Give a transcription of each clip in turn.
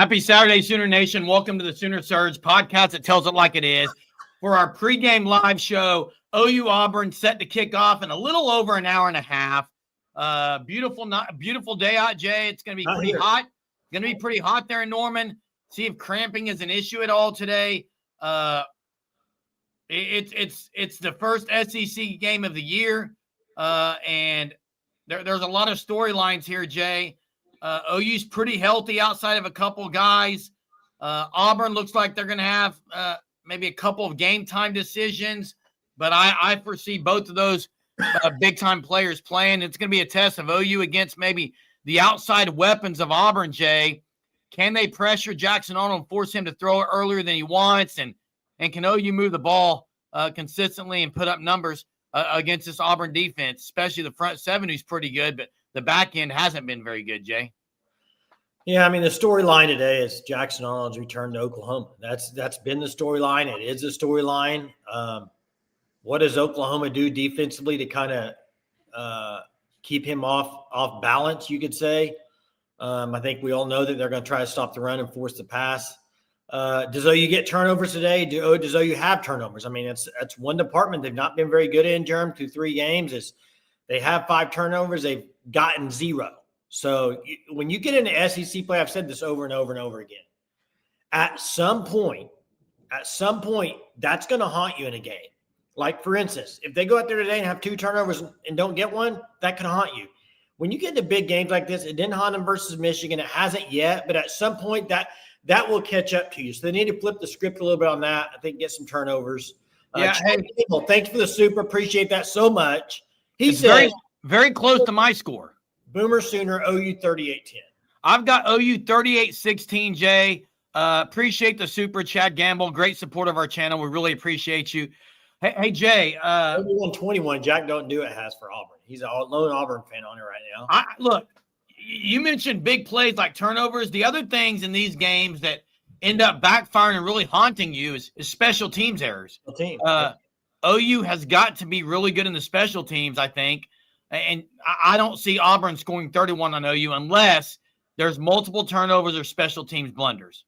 Happy Saturday, Sooner Nation. Welcome to the Sooner Surge podcast that tells it like it is. For our pregame live show, OU Auburn set to kick off in a little over an hour and a half. Beautiful day out, Jay. It's going to be pretty hot. It's going to be pretty hot there in Norman. See if cramping is an issue at all today. It's the first SEC game of the year, and there's a lot of storylines here, Jay. OU's pretty healthy outside of a couple guys. Auburn looks like they're going to have maybe a couple of game-time decisions, but I foresee both of those big-time players playing. It's going to be a test of OU against maybe the outside weapons of Auburn, Jay. Can they pressure Jackson Arnold and force him to throw it earlier than he wants? And can OU move the ball consistently and put up numbers against this Auburn defense, especially the front seven, who's pretty good, but the back end hasn't been very good, Jay? Yeah, I mean, the storyline today is Jackson Arnold's return to Oklahoma. That's been the storyline. It is a storyline. What does Oklahoma do defensively to kind of keep him off balance, you could say? I think we all know that they're going to try to stop the run and force the pass. Does OU get turnovers today? Does OU have turnovers? I mean, that's one department they've not been very good in Jerem through 3 games. Is they have 5 turnovers. They've gotten 0. So when you get into SEC play, I've said this over and over and over again. At some point, that's going to haunt you in a game. Like, for instance, if they go out there today and have 2 turnovers and don't get one, that can haunt you. When you get into big games like this, it didn't haunt them versus Michigan. It hasn't yet, but at some point that will catch up to you. So they need to flip the script a little bit on that. I think get some turnovers. Thanks for the super. Appreciate that so much. He said very, very close to my score. Boomer Sooner, OU 38-10. I've got OU 38-16, Jay. Appreciate the super, Chad Gamble. Great support of our channel. We really appreciate you. Hey Jay. 21-21, Jack Don't Do It has for Auburn. He's a lone Auburn fan on it right now. Look, you mentioned big plays like turnovers. The other things in these games that end up backfiring and really haunting you is special teams errors. OU has got to be really good in the special teams, I think. And I don't see Auburn scoring 31 on OU unless there's multiple turnovers or special teams blunders.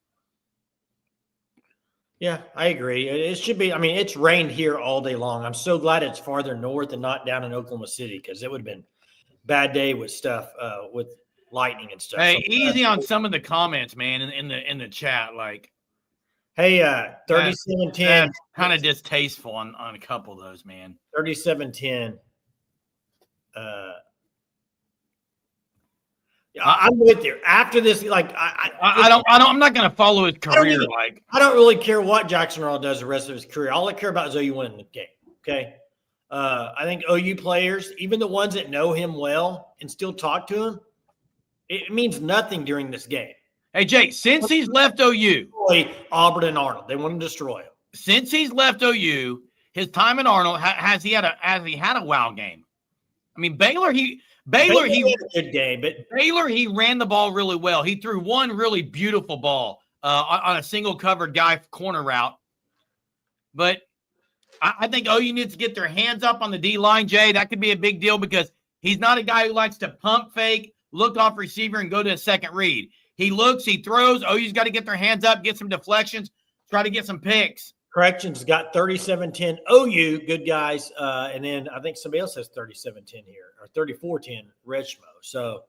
Yeah, I agree. It should be. I mean, it's rained here all day long. I'm so glad it's farther north and not down in Oklahoma City, because it would have been a bad day with stuff with lightning and stuff. Hey, easy on some of the comments, man, in the chat. Like, hey, 37-10. Kind of distasteful on a couple of those, man. 37-10. I'm with you. After this, like I'm not going to follow his career. I don't really care what Jackson Arnold does the rest of his career. All I care about is OU winning the game. Okay. I think OU players, even the ones that know him well and still talk to him, it means nothing during this game. Hey Jay, since he's left OU, Auburn and Arnold, they want to destroy him. Since he's left OU, his time in Arnold has he had a wow game? I mean, Baylor had a good game, but Baylor, he ran the ball really well. He threw one really beautiful ball on a single covered guy corner route. But I think OU needs to get their hands up on the D line, Jay. That could be a big deal because he's not a guy who likes to pump fake, look off receiver, and go to a second read. He looks, he throws. OU's got to get their hands up, get some deflections, try to get some picks. Corrections got 37-10 OU, good guys. And then I think somebody else has 37-10 here, or 34-10 Redschmo. So,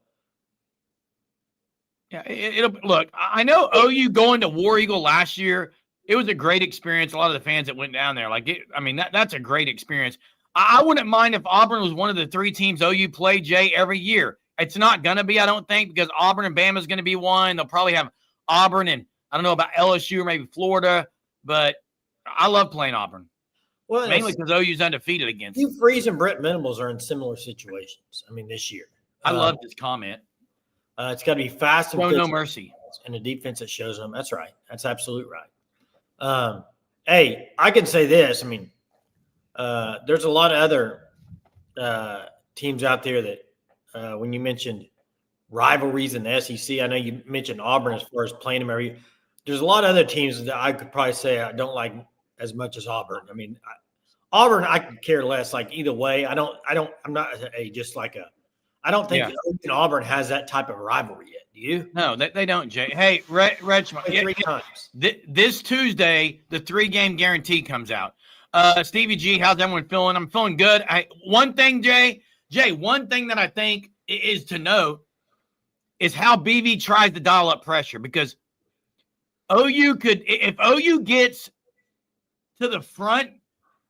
yeah, it'll look. I know OU going to War Eagle last year, it was a great experience. A lot of the fans that went down there, that's a great experience. I wouldn't mind if Auburn was one of the 3 teams OU played, Jay, every year. It's not going to be, I don't think, because Auburn and Bama is going to be one. They'll probably have Auburn and I don't know about LSU or maybe Florida, but I love playing Auburn. Well, mainly because OU's undefeated against them. Hugh Freeze and Brett Venables are in similar situations. I mean, this year. I love this comment. It's got to be fast and no mercy. And a defense that shows them. That's right. That's absolutely right. Hey, I can say this. I mean, there's a lot of other teams out there that when you mentioned rivalries in the SEC, I know you mentioned Auburn as far as playing them every year. There's a lot of other teams that I could probably say I don't like as much as Auburn. I mean, Auburn, I could care less. Like either way, I'm not just like I don't think Auburn has that type of rivalry yet. Do you? No, they don't, Jay. Hey, Reg, Three times. This Tuesday, the 3-game guarantee comes out. Stevie G, how's everyone feeling? I'm feeling good. One thing, Jay, one thing that I think is to note is how BV tries to dial up pressure, because if OU gets to the front,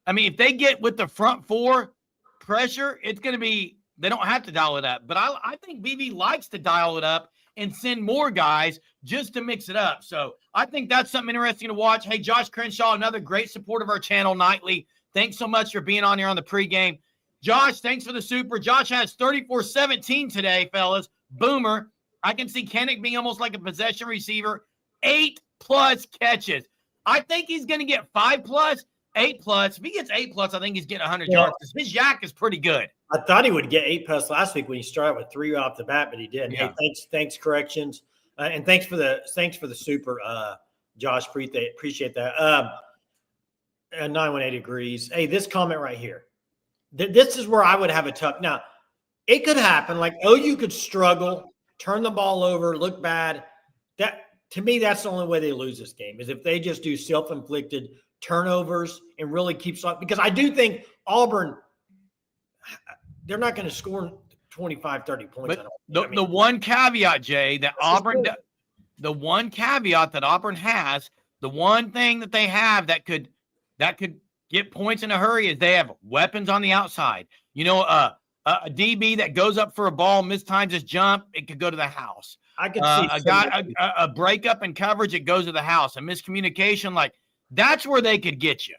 I mean, if they get with the front four pressure, it's going to be, they don't have to dial it up. But I think BV likes to dial it up and send more guys just to mix it up. So I think that's something interesting to watch. Hey, Josh Crenshaw, another great support of our channel nightly. Thanks so much for being on here on the pregame. Josh, thanks for the super. Josh has 34-17 today, fellas. Boomer. I can see Kennick being almost like a possession receiver. 8+ catches. I think he's going to get 5+, 8+. If he gets 8+, I think he's getting 100 yards, because his yak is pretty good. I thought he would get 8+ last week when he started with 3 off the bat, but he didn't. Yeah. Hey, thanks, corrections, and thanks for the super, Josh. Appreciate that. 918 agrees. Hey, this comment right here. This is where I would have a tough. Now, it could happen. Like OU could struggle, turn the ball over, look bad. That, to me, that's the only way they lose this game, is if they just do self-inflicted turnovers and really keeps up. Because I do think Auburn, they're not going to score 25, 30 points. But the one caveat, Jay, that the one caveat that Auburn has, the one thing that they have that could get points in a hurry is they have weapons on the outside. You know, a DB that goes up for a ball, mistimes his jump, it could go to the house. I could see a breakup in coverage, it goes to the house. A miscommunication, like that's where they could get you.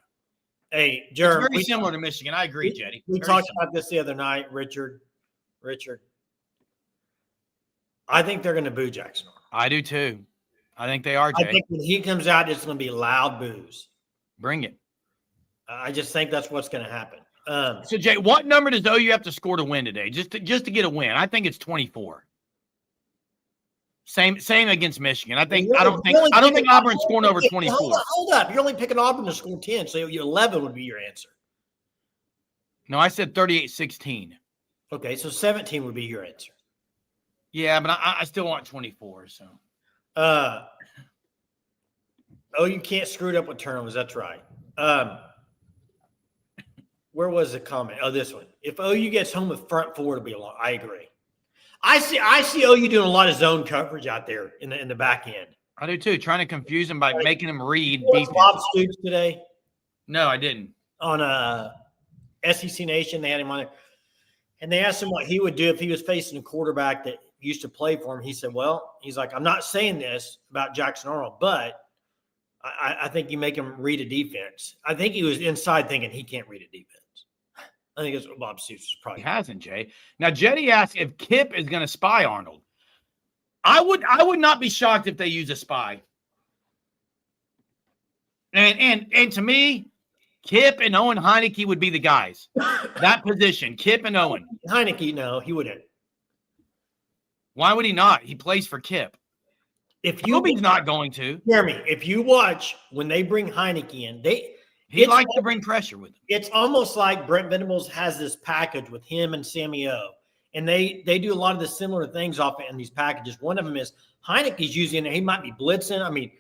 Hey, Jeremy, it's very similar to Michigan. I agree, Jetty. We talked about this the other night, Richard. I think they're going to boo Jackson. I do too. I think they are, Jay. I think when he comes out, it's going to be loud boos. Bring it. I just think that's what's going to happen. So, Jay, what number does OU have to score to win today? Just to get a win. I think it's 24. Same against Michigan. I don't think Auburn's scoring over 24. Hold up. You're only picking Auburn to score 10, so 11 would be your answer. No, I said 38-16. Okay, so 17 would be your answer. Yeah, but I still want 24. So, you can't screw it up with turnovers. That's right. Where was the comment? Oh, this one. If OU gets home with front four, it'll be a lot. I agree. I see OU doing a lot of zone coverage out there in the back end. I do too, trying to confuse them by making them read defense. Bob Stoops today? No, I didn't. On SEC Nation, they had him on there, and they asked him what he would do if he was facing a quarterback that used to play for him. He said, "Well, he's like, I'm not saying this about Jackson Arnold, but I think you make him read a defense." I think he was inside thinking he can't read a defense. I think that's what Bob Stoops was probably. He hasn't, Jay. Now, Jetty asked if Kip is going to spy Arnold. I would not be shocked if they use a spy. And to me, Kip and Owen Heineke would be the guys. That position, Kip and Owen. Heineke, no, he wouldn't. Why would he not? He plays for Kip. If he's not going to. Jeremy, if you watch when they bring Heineke in, he likes to bring pressure with him. It's almost like Brent Venables has this package with him and Sammy O. And they do a lot of the similar things off in these packages. One of them is Heineke's using it. He might be blitzing. I mean,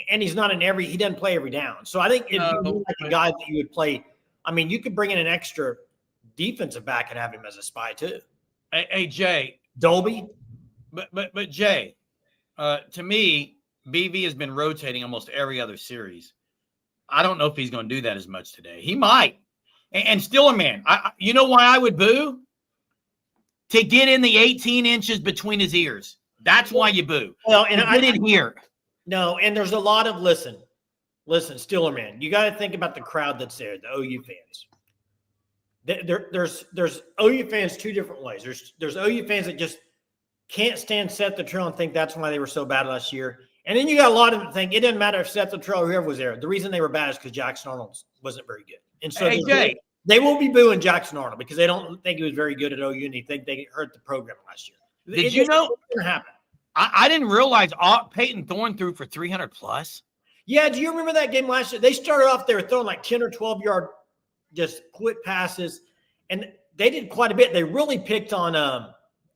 and he's not he doesn't play every down. So I think if you're like a guy that you would play, I mean, you could bring in an extra defensive back and have him as a spy too. Hey Jay. Dolby. But Jay, to me, BV has been rotating almost every other series. I don't know if he's going to do that as much today. He might. And still, man, you know why I would boo? To get in the 18 inches between his ears. That's why you boo. Well, and I didn't hear. No, and there's a lot of listen, Stiller, man. You got to think about the crowd that's there, the OU fans. There's OU fans two different ways. There's OU fans that just can't stand Seth Luttrell and think that's why they were so bad last year. And then you got a lot of them think it didn't matter if Seth Luttrell or whoever was there. The reason they were bad is because Jackson Arnold wasn't very good. And so they won't be booing Jackson Arnold because they don't think he was very good at OU and they think they hurt the program last year. Did you know? It happened. I didn't realize Peyton Thorne threw for 300+. Yeah, do you remember that game last year? They started off, they were throwing like 10 or 12-yard just quick passes, and they did quite a bit. They really picked on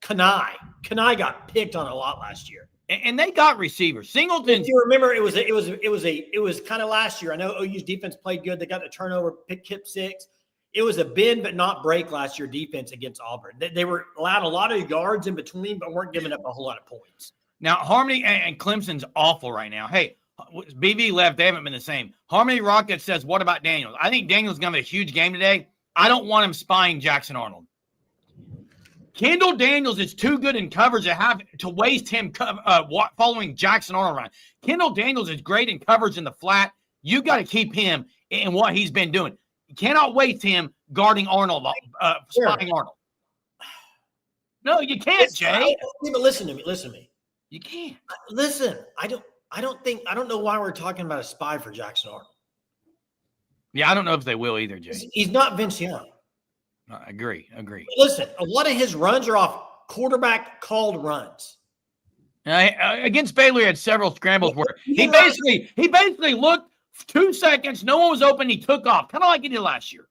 Kanai got picked on a lot last year. And they got receivers. Singleton. If you remember, it was kind of last year. I know OU's defense played good. They got the turnover, kept 6. It was a bend but not break last year defense against Auburn. They were allowed a lot of yards in between, but weren't giving up a whole lot of points. Now Harmony and Clemson's awful right now. Hey, BV left. They haven't been the same. Harmony Rocket says, "What about Daniels? I think Daniels is going to have a huge game today. I don't want him spying Jackson Arnold." Kendall Daniels is too good in coverage to waste him following Jackson Arnold around. Kendall Daniels is great in coverage in the flat. You got to keep him in what he's been doing. You cannot waste him guarding Arnold, spying Arnold. No, you can't, Jay. But listen to me. You can't. Listen, I don't know why we're talking about a spy for Jackson Arnold. Yeah, I don't know if they will either, Jay. He's not Vince Young. I agree. Listen, a lot of his runs are off quarterback called runs. Against Baylor, he had several scrambles where he basically looked 2 seconds, no one was open, he took off, kind of like he did last year.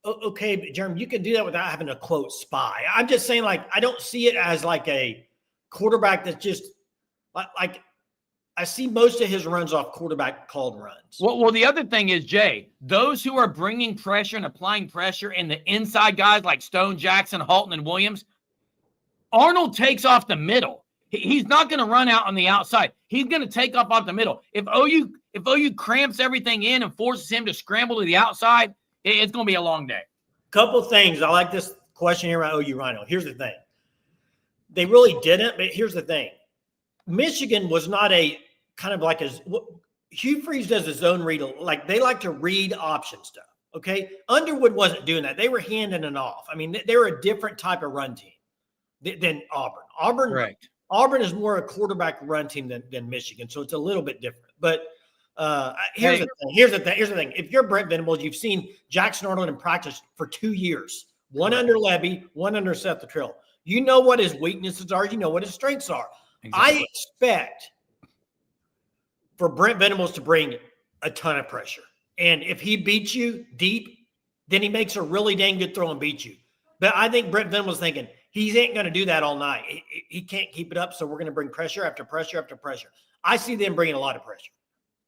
Okay, but Jeremy, you can do that without having to quote spy. I'm just saying, like, I don't see it as like a quarterback that's just like I see most of his runs off quarterback called runs. Well, the other thing is, Jay, those who are bringing pressure and applying pressure in the inside guys like Stone, Jackson, Halton, and Williams, Arnold takes off the middle. He's not going to run out on the outside. He's going to take off the middle. If OU cramps everything in and forces him to scramble to the outside, it's going to be a long day. Couple things. I like this question here about OU Rhino. Here's the thing. They really didn't, but here's the thing. Michigan was not a kind of like Hugh Freeze does his own read. Like they like to read option stuff. Okay. Underwood wasn't doing that. They were handing it off. I mean, they were a different type of run team than Auburn. Correct. Auburn is more a quarterback run team than Michigan. So it's a little bit different. But here's the thing. If you're Brent Venables, you've seen Jackson Arnold in practice for 2 years, one under Levy, one under Seth Luttrell. You know what his weaknesses are. You know what his strengths are. Exactly. I expect for Brent Venables to bring a ton of pressure. And if he beats you deep, then he makes a really dang good throw and beats you. But I think Brent Venables thinking he ain't going to do that all night. He can't keep it up, so we're going to bring pressure after pressure after pressure. I see them bringing a lot of pressure.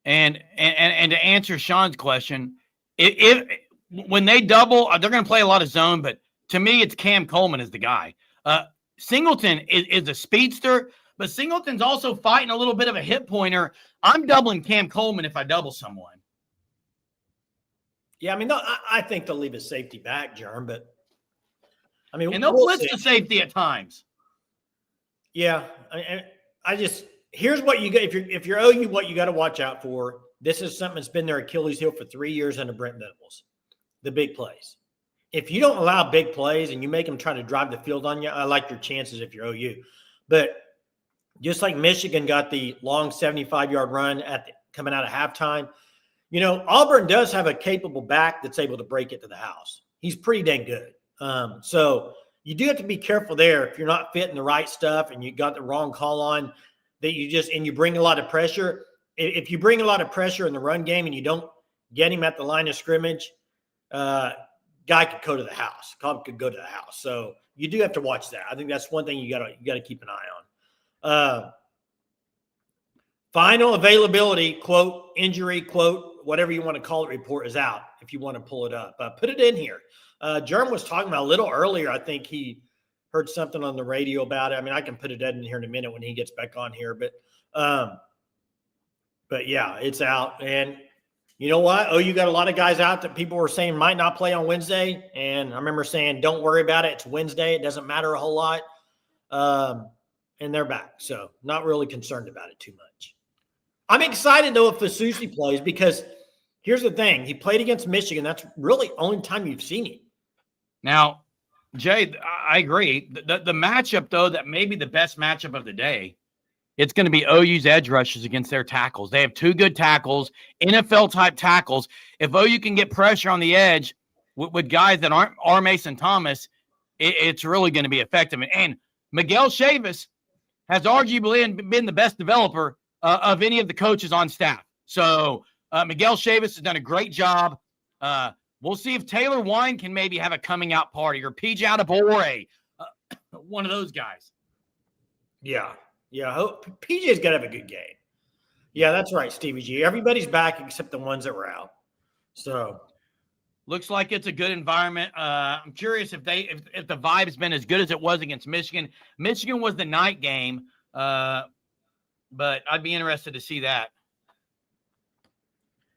And to answer Sean's question, if when they double, they're going to play a lot of zone, but to me, it's Cam Coleman is the guy. Singleton is a speedster, but Singleton's also fighting a little bit of a hip pointer. I'm doubling Cam Coleman if I double someone. Yeah, I mean, no, I think they'll leave his safety back, Jerm, but I mean, and they'll blitz the safety at times. Yeah, I just here's what you get if you're OU, what you got to watch out for. This is something that's been their Achilles heel for 3 years under Brent Venables. The big plays. If you don't allow big plays and you make them try to drive the field on you, I like your chances if you're OU. But just like Michigan got the long 75-yard run coming out of halftime, you know, Auburn does have a capable back that's able to break it to the house. He's pretty dang good. So you do have to be careful there if you're not fitting the right stuff and you got the wrong call on that you bring a lot of pressure. If you bring a lot of pressure in the run game and you don't get him at the line of scrimmage, guy could go to the house. Cobb could go to the house. So you do have to watch that. I think that's one thing you got to keep an eye on. Final availability, quote, injury, quote, whatever you want to call it, report is out if you want to pull it up. Put it in here. Jerm was talking about a little earlier. I think he heard something on the radio about it. I mean, I can put it in here in a minute when he gets back on here. But yeah, it's out. And you know what? Oh, you got a lot of guys out that people were saying might not play on Wednesday. And I remember saying, don't worry about it. It's Wednesday. It doesn't matter a whole lot. And they're back. So not really concerned about it too much. I'm excited, though, if Fasusi plays because here's the thing. He played against Michigan. That's really the only time you've seen him. Now, Jay, I agree. The matchup, though, that may be the best matchup of the day, it's going to be OU's edge rushers against their tackles. They have two good tackles, NFL-type tackles. If OU can get pressure on the edge with guys that aren't R. Mason Thomas, it's really going to be effective. And Miguel Chavis has arguably been the best developer of any of the coaches on staff. So Miguel Chavis has done a great job. We'll see if Taylor Wine can maybe have a coming out party or PJ Adebawore. one of those guys. Yeah. PJ's got to have a good game. Yeah, that's right, Stevie G. Everybody's back except the ones that were out. So looks like it's a good environment. I'm curious if the vibe's been as good as it was against Michigan. Michigan was the night game, but I'd be interested to see that.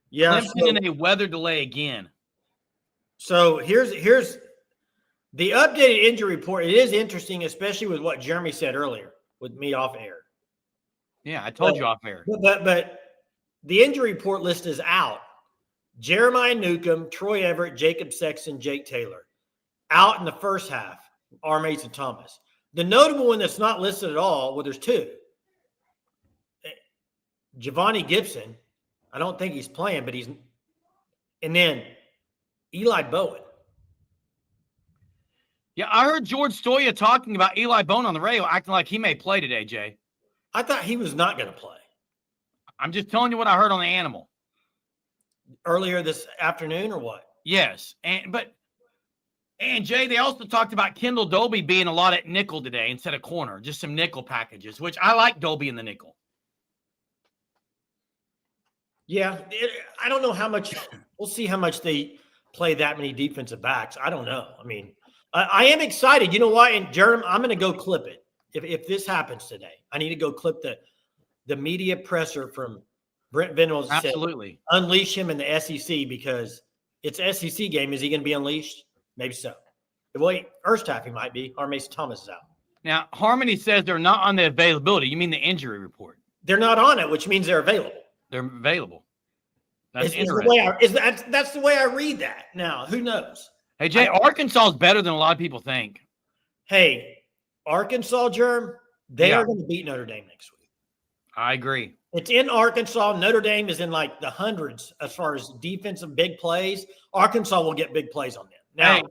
Yeah, Clemson in a weather delay again. So here's the updated injury report. It is interesting, especially with what Jeremy said earlier with me off air. Yeah, I told you off air. But the injury report list is out. Jeremiah Newcomb, Troy Everett, Jacob Sexton, Jake Taylor. Out in the first half, R. Mason Thomas. The notable one that's not listed at all, well, there's two. Giovanni Gibson, I don't think he's playing, but he's – and then Eli Bowen. Yeah, I heard George Stoya talking about Eli Bowen on the radio, acting like he may play today, Jay. I thought he was not going to play. I'm just telling you what I heard on the Animal. Earlier this afternoon or what? Yes. And Jay, they also talked about Kendall Dolby being a lot at nickel today instead of corner, just some nickel packages, which I like Dolby in the nickel. Yeah, I don't know how much – we'll see how much they play that many defensive backs. I don't know. I mean, I am excited. You know what? And Jeremy, I'm going to go clip it. If this happens today, I need to go clip the media presser from Brent Venables. Absolutely. Said, unleash him in the SEC because it's SEC game. Is he going to be unleashed? Maybe so. Well, first half he might be. Or Mason Thomas is out. Now, Harmony says they're not on the availability. You mean the injury report? They're not on it, which means they're available. They're available. That's interesting. That's the way I read that. Now, who knows? Hey, Jay, Arkansas is better than a lot of people think. Hey, Arkansas, Germ, they are going to beat Notre Dame next week. I agree. It's in Arkansas. Notre Dame is in like the hundreds as far as defensive big plays. Arkansas will get big plays on them. Now,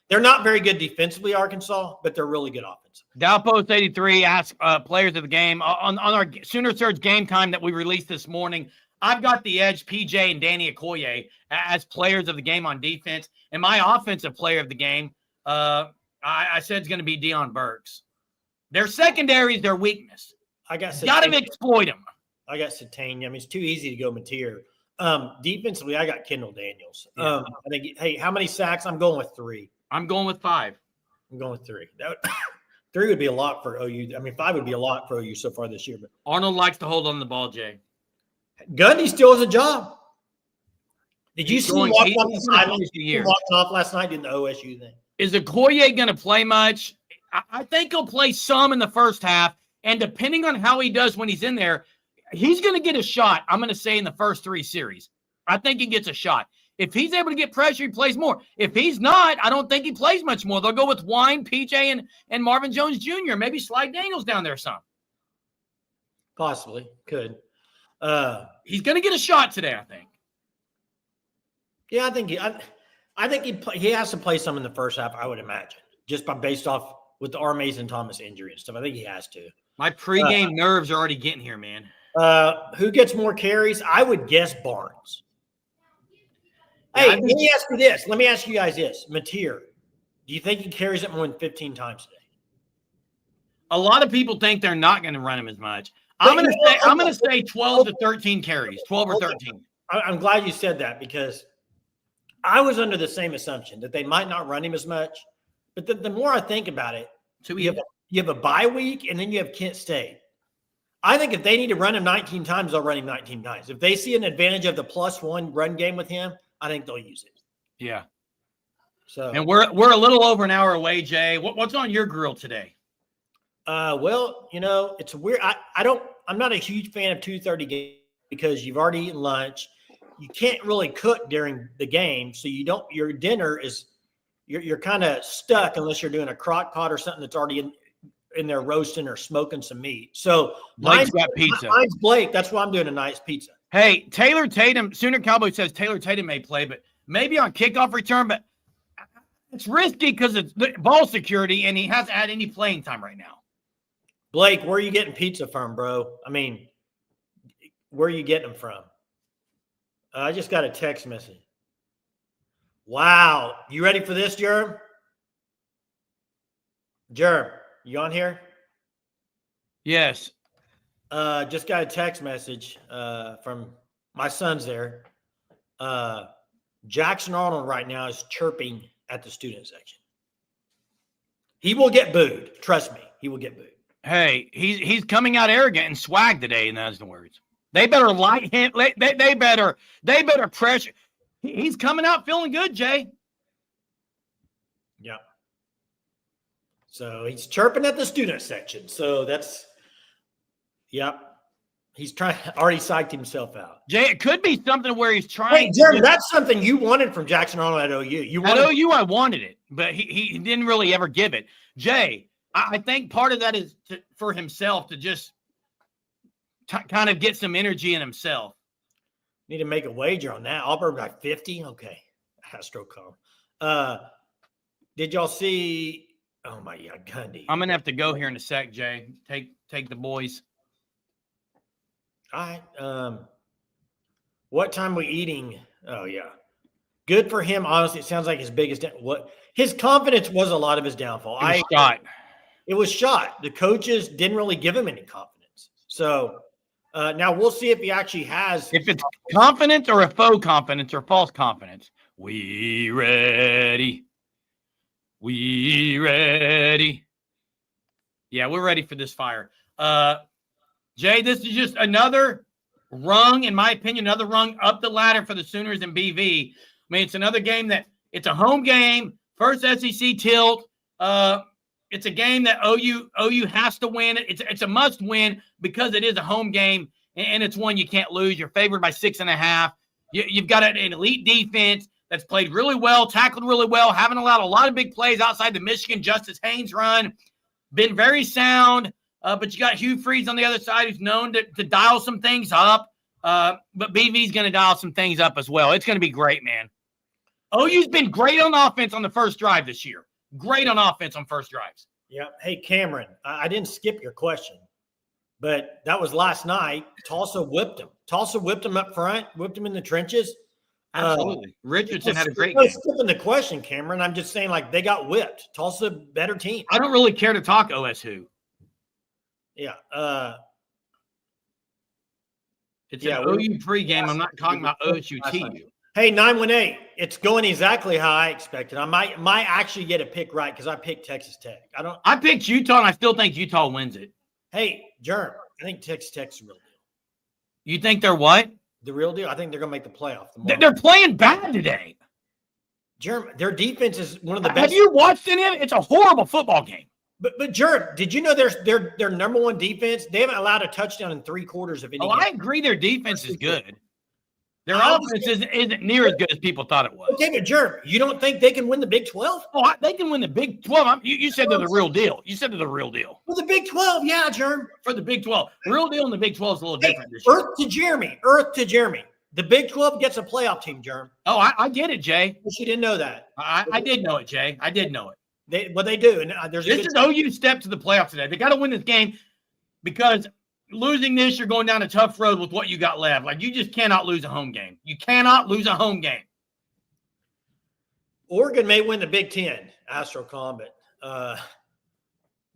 they're not very good defensively, Arkansas, but they're really good offensively. Dowpost 83 asked players of the game on our Sooner Surge game time that we released this morning. I've got the edge, PJ and Danny Okoye, as players of the game on defense. And my offensive player of the game, I said it's going to be Deion Burks. Their secondary is their weakness. Got to exploit them. I got Satane. I mean, it's too easy to go Mateer. Defensively, I got Kendall Daniels. I think. Hey, how many sacks? I'm going with 3. I'm going with 5. I'm going with 3. 3 would be a lot for OU. I mean, 5 would be a lot for OU so far this year. But Arnold likes to hold on the ball, Jay. Gundy still has a job. Did you see him walking off last night in the OSU thing? Is Okoye going to play much? I think he'll play some in the first half, and depending on how he does when he's in there, he's going to get a shot, I'm going to say, in the first 3 series. I think he gets a shot. If he's able to get pressure, he plays more. If he's not, I don't think he plays much more. They'll go with Wine, PJ, and Marvin Jones Jr., maybe Slide Daniels down there some. Possibly. Could. He's going to get a shot today, I think. Yeah, I think he has to play some in the first half, I would imagine, just based off with the R. Mason Thomas injury and stuff. I think he has to. My pregame nerves are already getting here, man. Who gets more carries? I would guess Barnes. Hey, let me ask you this. Let me ask you guys this. Mateer, do you think he carries it more than 15 times today? A lot of people think they're not going to run him as much. I'm going to say 12 to 13 carries, 12 or 13. I'm glad you said that because I was under the same assumption that they might not run him as much. But the more I think about it, so you have a bye week and then you have Kent State. I think if they need to run him 19 times, they'll run him 19 times. If they see an advantage of the +1 run game with him, I think they'll use it. Yeah. So, and we're a little over an hour away, Jay. What's on your grill today? Well, it's weird. I'm not a huge fan of 2:30 games because you've already eaten lunch. You can't really cook during the game, so your dinner is you're kind of stuck unless you're doing a crock pot or something that's already in there roasting or smoking some meat. So Blake's got pizza. Mine's Blake. That's why I'm doing a nice pizza. Hey, Taylor Tatum, Sooner Cowboy says Taylor Tatum may play, but maybe on kickoff return, but it's risky because it's ball security, and he hasn't had any playing time right now. Blake, where are you getting pizza from, bro? I mean, where are you getting them from? I just got a text message. Wow. You ready for this, Germ? Germ. you on here? Yes. Just got a text message from my son's there. Jackson Arnold right now is chirping at the student section. He will get booed. Trust me, he will get booed. Hey, he's coming out arrogant and swag today, in those words. They better light him. They better pressure. He's coming out feeling good, Jay. Yeah. So he's chirping at the student section. So that's, yep. He's already psyched himself out. Jay, it could be something where he's trying. Hey, Jeremy, that's something you wanted from Jackson Arnold at OU. At OU, I wanted it, but he didn't really ever give it. Jay, I think part of that is for himself to just kind of get some energy in himself. Need to make a wager on that. Auburn by 50? Okay. AstroCom. Did y'all see? Oh, my God, Gundy. I'm going to have to go here in a sec, Jay. Take the boys. All right. What time we eating? Oh, yeah. Good for him. Honestly, it sounds like his biggest his confidence was a lot of his downfall. It was shot. The coaches didn't really give him any confidence. So now we'll see if he actually has. If it's confidence or a faux confidence or false confidence. We ready. We ready. Yeah, we're ready for this fire. Jay, this is just another rung, in my opinion, another rung up the ladder for the Sooners and BV. I mean, it's another game that it's a home game, first SEC tilt. It's a game that OU has to win. It's a must win because it is a home game, and it's one you can't lose. You're favored by 6.5. You've got an elite defense that's played really well, tackled really well, haven't allowed a lot of big plays outside the Michigan Justice Haynes run. Been very sound. But you got Hugh Freeze on the other side who's known to dial some things up. But BV's going to dial some things up as well. It's going to be great, man. OU's been great on offense on the first drive this year. Great on offense on first drives. Yeah. Hey, Cameron, I didn't skip your question, but that was last night. Tulsa whipped him. Tulsa whipped him up front, whipped him in the trenches. Absolutely. Richardson had a great game. Skipping the question, Cameron. I'm just saying, like, they got whipped. Tulsa, better team. I don't really care to talk OSU. Yeah. It's an OU pregame. I'm not talking about OSU TU. Hey, 918. It's going exactly how I expected. I might actually get a pick right because I picked Texas Tech. I picked Utah, and I still think Utah wins it. Hey, Germ, I think Texas Tech's the real deal. You think they're what? The real deal? I think they're going to make the playoff. They're playing bad today. Germ, their defense is one of the best. Have you watched any of it? It's a horrible football game. But Jared, did you know their number one defense? They haven't allowed a touchdown in 3/4 of any game. I agree. Their defense is good. Their offense isn't near as good as people thought it was. Okay, but Jared, you don't think they can win the Big 12? Oh, they can win the Big 12. You said they're the real deal. You said they're the real deal. For the Big 12, yeah, Jared. For the Big 12. Real deal in the Big 12 is a little different this year. Earth to Jeremy. The Big 12 gets a playoff team, Jerm. Oh, I get it, Jay. But you didn't know that. I did know it, Jay. I did know it. They do. And this is OU's step to the playoffs today. They got to win this game because losing this, you're going down a tough road with what you got left. Like, you just cannot lose a home game. You cannot lose a home game. Oregon may win the Big 10, AstroCom, but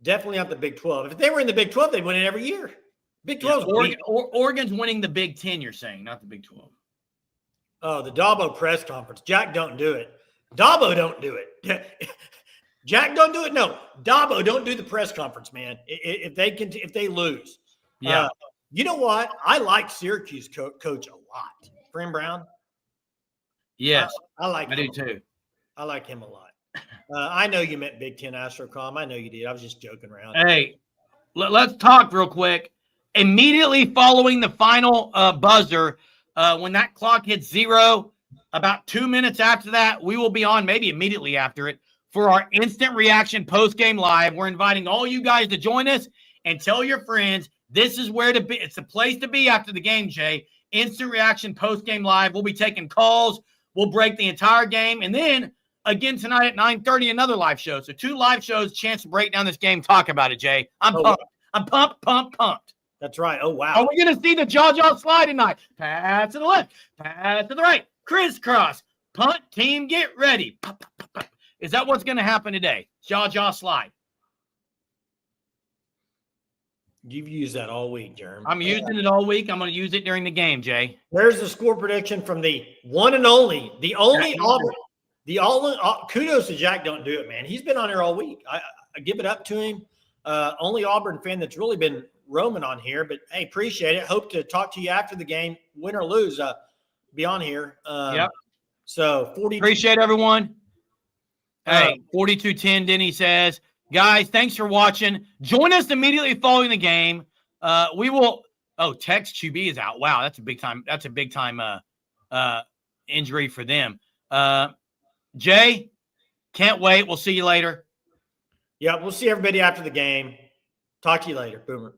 definitely not the Big 12. If they were in the Big 12, they'd win it every year. Big 12. Oregon's winning the Big 10, you're saying, not the Big 12. Oh, the Dabo press conference. Jack don't do it. Dabo don't do it. Jack don't do it. No, Dabo don't do the press conference, man. If they lose. Yeah. You know what? I like Syracuse coach a lot. Fran Brown. Yes. I like him. I do too. I like him a lot. I know you meant Big 10 AstroCom. I know you did. I was just joking around. Hey, let's talk real quick. Immediately following the final buzzer, when that clock hits 0, about 2 minutes after that, we will be on, maybe immediately after it, for our instant reaction post-game live. We're inviting all you guys to join us and tell your friends this is where to be. It's the place to be after the game, Jay. Instant reaction post-game live. We'll be taking calls. We'll break the entire game. And then again tonight at 9:30, another live show. So 2 live shows, chance to break down this game, talk about it, Jay. I'm pumped. I'm pumped. That's right. Oh, wow. Are we going to see the jaw slide tonight? Pass to the left. Pass to the right. Crisscross. Punt. Team, get ready. Is that what's going to happen today? Jaw slide. You've used that all week, Jerm. I'm using it all week. I'm going to use it during the game, Jay. There's the score prediction from the one and only Auburn. Kudos to Jack. Don't do it, man. He's been on here all week. I give it up to him. Only Auburn fan that's really been roaming on here. But hey, appreciate it. Hope to talk to you after the game, win or lose. Be on here. Yep. So 40. Appreciate everyone. Hey, 4210 Denny says, guys, thanks for watching. Join us immediately following the game. We will. Oh, Tex QB is out. Wow, that's a big time. That's a big time injury for them. Jay, can't wait. We'll see you later. Yeah, we'll see everybody after the game. Talk to you later. Boomer.